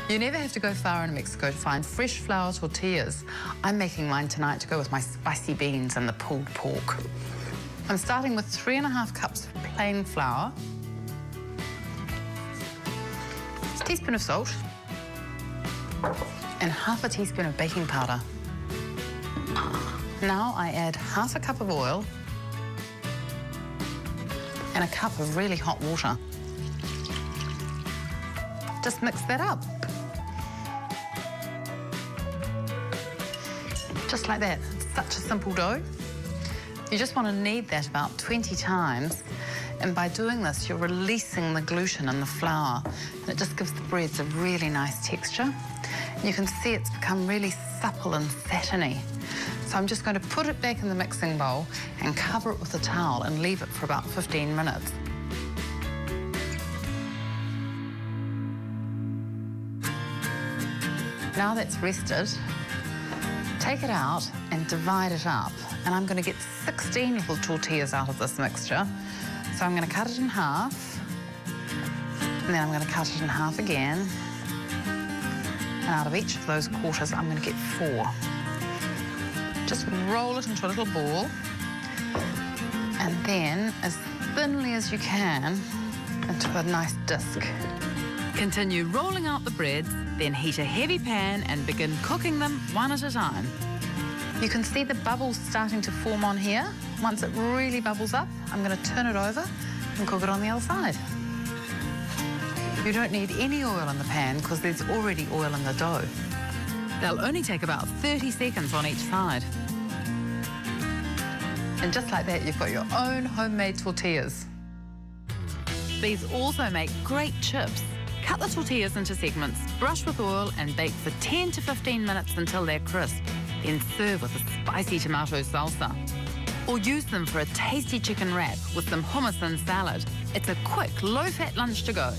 You never have to go far in Mexico to find fresh flour tortillas. I'm making mine tonight to go with my spicy beans and the pulled pork. I'm starting with 3½ cups of plain flour, a teaspoon of salt, and ½ teaspoon of baking powder. Now I add ½ cup of oil and a cup of really hot water. Just mix that up. Just like that. It's such a simple dough. You just want to knead that about 20 times, and by doing this, you're releasing the gluten in the flour, and it just gives the breads a really nice texture. And you can see it's become really supple and satiny. So I'm just going to put it back in the mixing bowl and cover it with a towel and leave it for about 15 minutes. Now that's rested, take it out and divide it up. And I'm going to get 16 little tortillas out of this mixture. So I'm going to cut it in half, and then I'm going to cut it in half again. And out of each of those quarters, I'm going to get 4. Just roll it into a little ball, and then as thinly as you can into a nice disc. Continue rolling out the breads, then heat a heavy pan and begin cooking them one at a time. You can see the bubbles starting to form on here. Once it really bubbles up, I'm going to turn it over and cook it on the other side. You don't need any oil in the pan because there's already oil in the dough. They'll only take about 30 seconds on each side. And just like that, you've got your own homemade tortillas. These also make great chips. Cut the tortillas into segments, brush with oil and bake for 10 to 15 minutes until they're crisp. Then serve with a spicy tomato salsa. Or use them for a tasty chicken wrap with some hummus and salad. It's a quick, low-fat lunch to go.